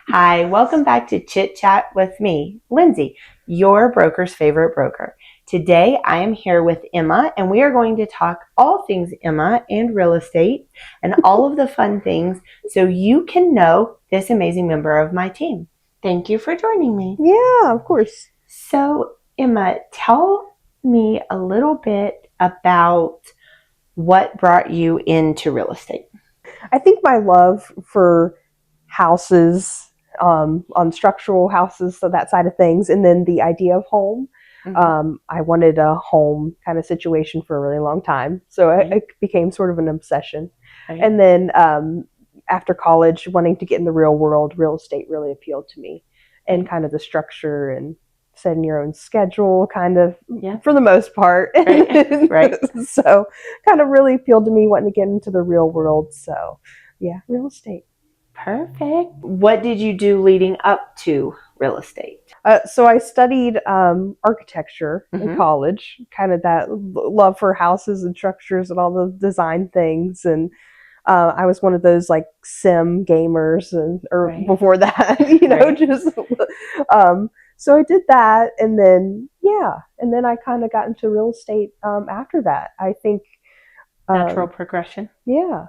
Hi, welcome back to Chit Chat with me, Lindsay, your broker's favorite broker. Today I am here with Emma, and we are going to talk all things Emma and real estate and all of the fun things so you can know this amazing member of my team. Thank you for joining me. Yeah, of course. So, Emma, tell me a little bit about what brought you into real estate. I think my love for houses, on structural houses, so that side of things, and then the idea of home. I wanted a home kind of situation for a really long time, so it became sort of an obsession. Right. And then after college, wanting to get in the real world, real estate really appealed to me, and kind of the structure and setting your own schedule, kind of for the most part. Right. So kind of really appealed to me wanting to get into the real world. So yeah, real estate. Perfect. What did you do leading up to real estate? So I studied architecture in college, kind of that love for houses and structures and all the design things. And I was one of those like sim gamers, or before that, just. So I did that, and then I kind of got into real estate after that. I think natural progression. Yeah.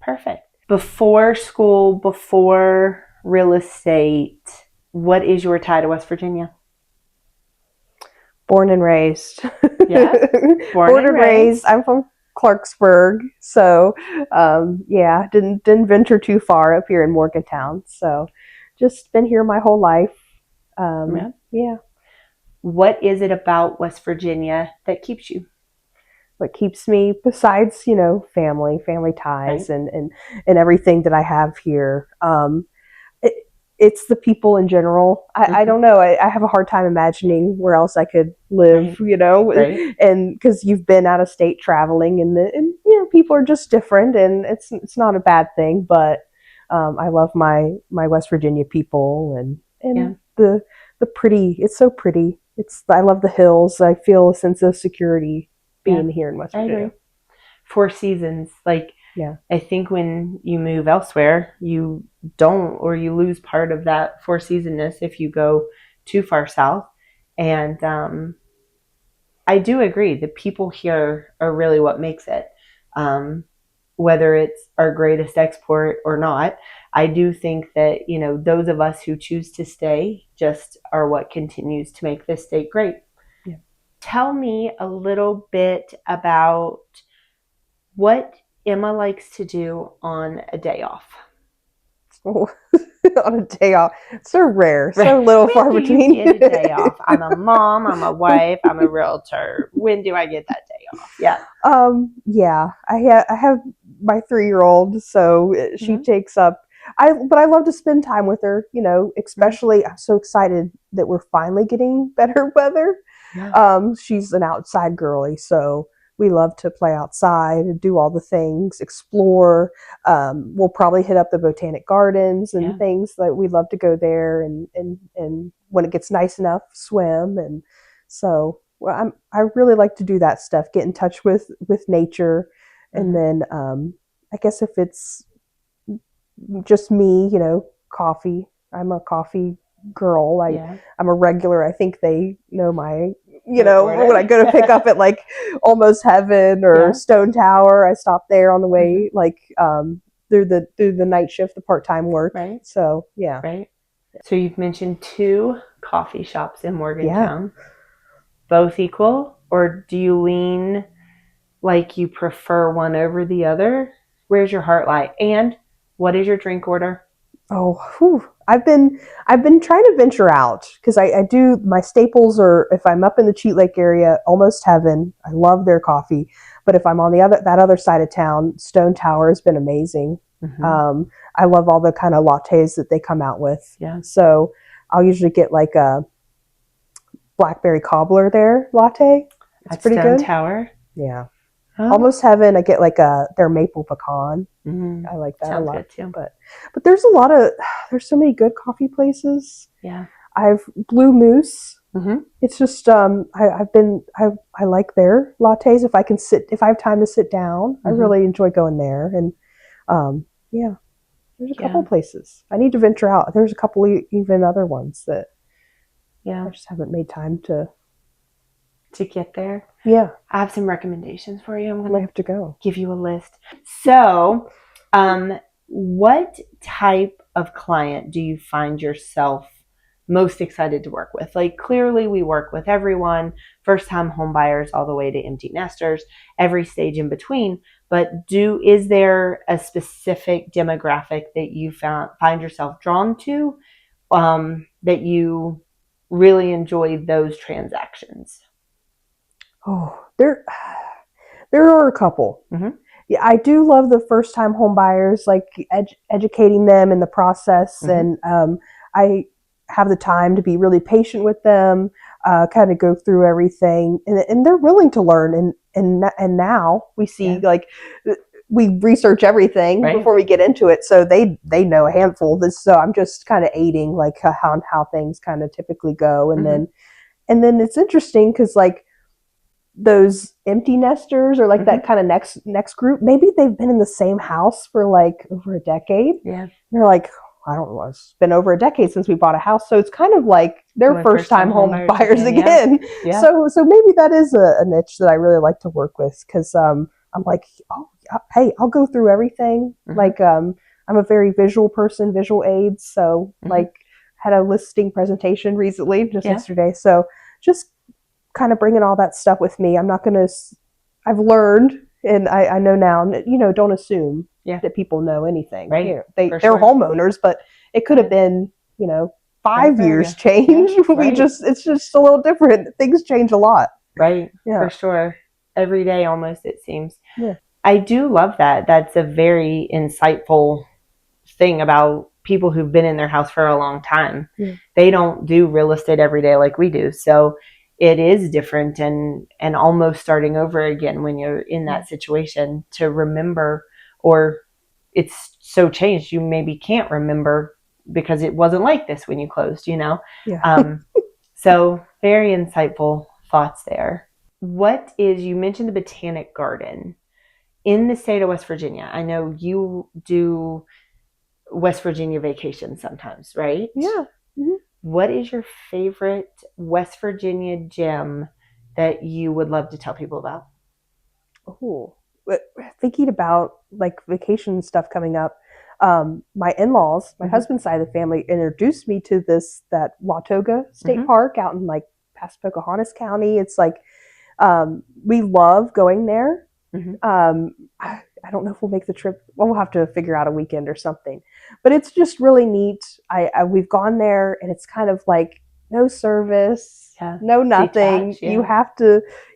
Perfect. Before school, before real estate, what is your tie to West Virginia? Born and raised. Yeah. Born and raised. I'm from Clarksburg, so didn't venture too far up here in Morgantown. So just been here my whole life. Yeah. What is it about West Virginia that keeps you? What keeps me, besides family ties, and everything that I have here. It's the people in general. I don't know. I have a hard time imagining where else I could live, and because you've been out of state traveling, and people are just different, and it's not a bad thing. But I love my West Virginia people, and the pretty. It's so pretty. I love the hills. I feel a sense of security being here in West Virginia. Four Seasons, I think when you move elsewhere, you don't, or you lose part of that Four Seasonness if you go too far south. And I do agree. The people here are really what makes it. Whether it's our greatest export or not, I do think that, those of us who choose to stay just are what continues to make this state great. Yeah. Tell me a little bit about what Emma likes to do on a day off. Oh, on a day off. So rare, so little far between. You get a day off? I'm a mom, I'm a wife, I'm a realtor. When do I get that day off? Yeah. I have my 3-year-old, so she takes up. But I love to spend time with her. Especially I'm so excited that we're finally getting better weather. She's an outside girly, so we love to play outside and do all the things, explore. We'll probably hit up the botanic gardens and things that we love to go there, and when it gets nice enough, swim. And so I really like to do that stuff, get in touch with nature. And then I guess if it's just me, coffee. I'm a coffee girl. I'm a regular. I think they know my, when I go to pick up at like Almost Heaven or Stone Tower, I stop there on the way, through the night shift, the part-time work. Right. So yeah. Right. So you've mentioned 2 coffee shops in Morgantown. Both equal, or do you lean like you prefer one over the other? Where's your heart lie? And what is your drink order? I've been trying to venture out, because I do, my staples are, if I'm up in the Cheat Lake area, Almost Heaven. I love their coffee. But if I'm on that other side of town, Stone Tower has been amazing. I love all the kind of lattes that they come out with. So I'll usually get like a blackberry cobbler there latte. It's pretty good. Stone Tower. Yeah. Almost Heaven, I get like their maple pecan. I like that. Sounds a lot good too. But there's there's so many good coffee places. Yeah. I've Blue Moose. It's just I like their lattes. If I have time to sit down, I really enjoy going there. And There's a couple places. I need to venture out. There's a couple even other ones that I just haven't made time to get there. Yeah. I have some recommendations for you. I'm going to have to go. Give you a list. So, what type of client do you find yourself most excited to work with? Like, clearly we work with everyone, first-time home buyers all the way to empty nesters, every stage in between. But is there a specific demographic that you find yourself drawn to, that you really enjoy those transactions? Oh, there are a couple. Mm-hmm. Yeah, I do love the first-time home buyers, like educating them in the process, and I have the time to be really patient with them, kind of go through everything, and they're willing to learn. And now we see like we research everything before we get into it, so they know a handful of this. So I'm just kind of aiding like how things kind of typically go, and then it's interesting because like those empty nesters or like that kind of next group, maybe they've been in the same house for like over a decade. Yeah. And they're like, I don't know, it's been over a decade since we bought a house. So it's kind of like they're first-time home buyers again. Yeah. So maybe that is a niche that I really like to work with, because I'm like, oh, hey, I'll go through everything. Like I'm a very visual person, visual aids. So like had a listing presentation recently, just yesterday. So just kind of bringing all that stuff with me. I'm not going to, I've learned, and I know now, don't assume that people know anything. Right. They're homeowners, but it could have been, 5 years change. Yeah. It's just a little different. Things change a lot. Right. Yeah. For sure. Every day almost, it seems. Yeah. I do love that. That's a very insightful thing about people who've been in their house for a long time. Yeah. They don't do real estate every day like we do. So it is different and almost starting over again when you're in that situation to remember, or it's so changed you maybe can't remember because it wasn't like this when you closed, Yeah. So very insightful thoughts there. You mentioned the Botanic Garden in the state of West Virginia. I know you do West Virginia vacations sometimes, right? Yeah. Mm-hmm. What is your favorite West Virginia gem that you would love to tell people about? Oh, thinking about like vacation stuff coming up. My in-laws, my husband's side of the family, introduced me to that Watoga State Park out in like past Pocahontas County. It's like we love going there. I don't know if we'll make the trip. Well, we'll have to figure out a weekend or something. But it's just really neat. We've gone there, and it's kind of like no service, no nothing. Detached,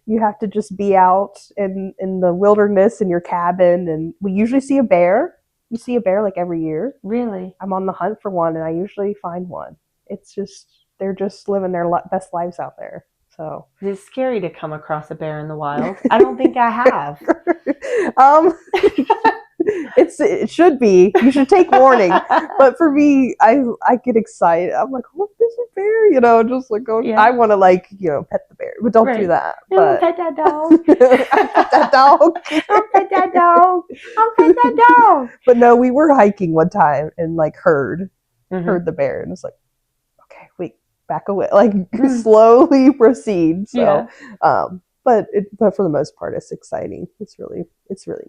you have to just be out in the wilderness in your cabin, and we usually see a bear. You see a bear like every year. Really? I'm on the hunt for one, and I usually find one. It's just they're just living their best lives out there. So it's scary to come across a bear in the wild. I don't think I have. It should be. You should take warning. But for me, I get excited. I'm like, oh, there's a bear, just like I want to pet the bear, but don't do that. No, pet that dog. Pet that dog. Don't pet that dog. Don't pet that dog. But no, we were hiking one time and like heard the bear, and it's like, okay, wait, back away, like slowly proceed. So, but for the most part, it's exciting. It's really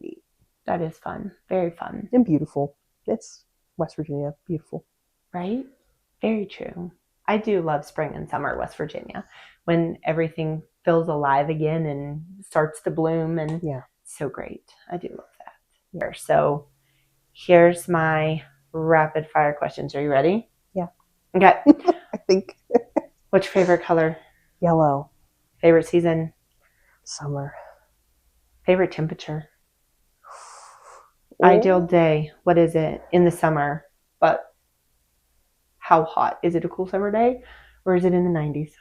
neat. That is fun. Very fun. And beautiful. It's West Virginia. Beautiful. Right? Very true. I do love spring and summer West Virginia when everything feels alive again and starts to bloom, and it's so great. I do love that. Yeah. So here's my rapid fire questions. Are you ready? Yeah. Okay. I think. What's your favorite color? Yellow. Favorite season? Summer. Favorite temperature? Ideal day. What is it in the summer? But how hot? Is it a cool summer day, or is it in the 90s?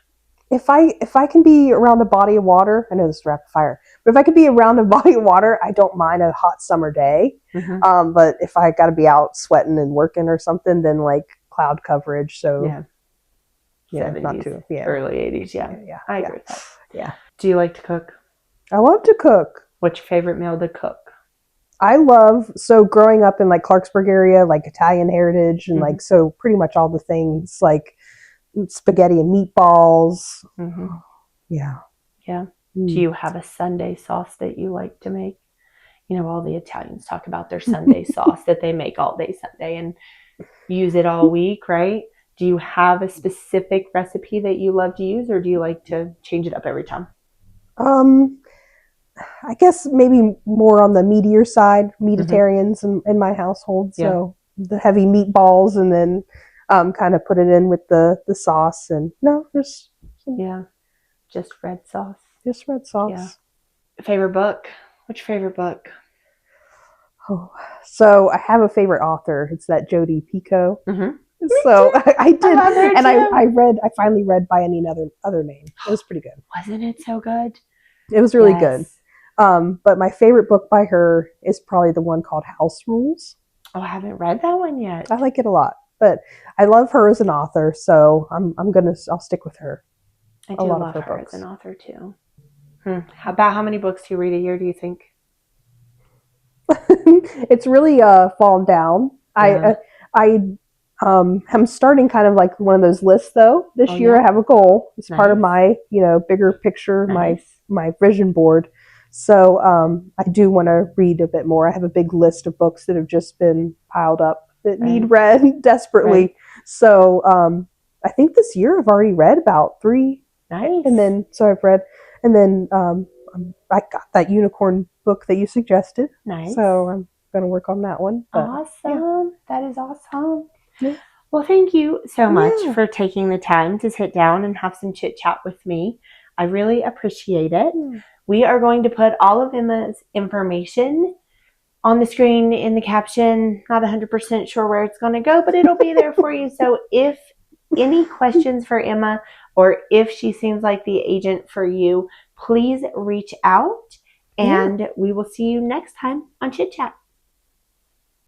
If I can be around a body of water, I know this is rapid fire, but if I could be around a body of water, I don't mind a hot summer day. But if I got to be out sweating and working or something, then like cloud coverage. So 70s, not too early 80s. Yeah. I agree with that. Yeah. Do you like to cook? I love to cook. What's your favorite meal to cook? I love, so growing up in like Clarksburg area, like Italian heritage and like, so pretty much all the things like spaghetti and meatballs. Yeah. Yeah. Do you have a Sunday sauce that you like to make? You know, all the Italians talk about their Sunday sauce that they make all day Sunday and use it all week, right? Do you have a specific recipe that you love to use, or do you like to change it up every time? I guess maybe more on the meatier side, meatitarians in my household. So the heavy meatballs, and then kind of put it in with the sauce. And no, just just red sauce. Just red sauce. Yeah. Favorite book? What's your favorite book? Oh, so I have a favorite author. It's that Jodi Picoult. So I did, and I finally read By Any Other Name. It was pretty good. Wasn't it so good? It was really good. But my favorite book by her is probably the one called House Rules. Oh, I haven't read that one yet. I like it a lot, but I love her as an author, so I'll stick with her. I do love her as an author too. How many books do you read a year, do you think? It's really fallen down. Yeah. I'm starting kind of like one of those lists though. This year I have a goal. It's part of my, bigger picture, my vision board. So I do want to read a bit more. I have a big list of books that have just been piled up that need read desperately. So I think this year I've already read about 3. Nice. And then I've read, and then I got that unicorn book that you suggested. Nice. So I'm going to work on that one. But, awesome. That is awesome. Yeah. Well, thank you so much for taking the time to sit down and have some chit chat with me. I really appreciate it. We are going to put all of Emma's information on the screen in the caption. Not 100% sure where it's going to go, but it'll be there for you. So if any questions for Emma, or if she seems like the agent for you, please reach out, and we will see you next time on Chit Chat.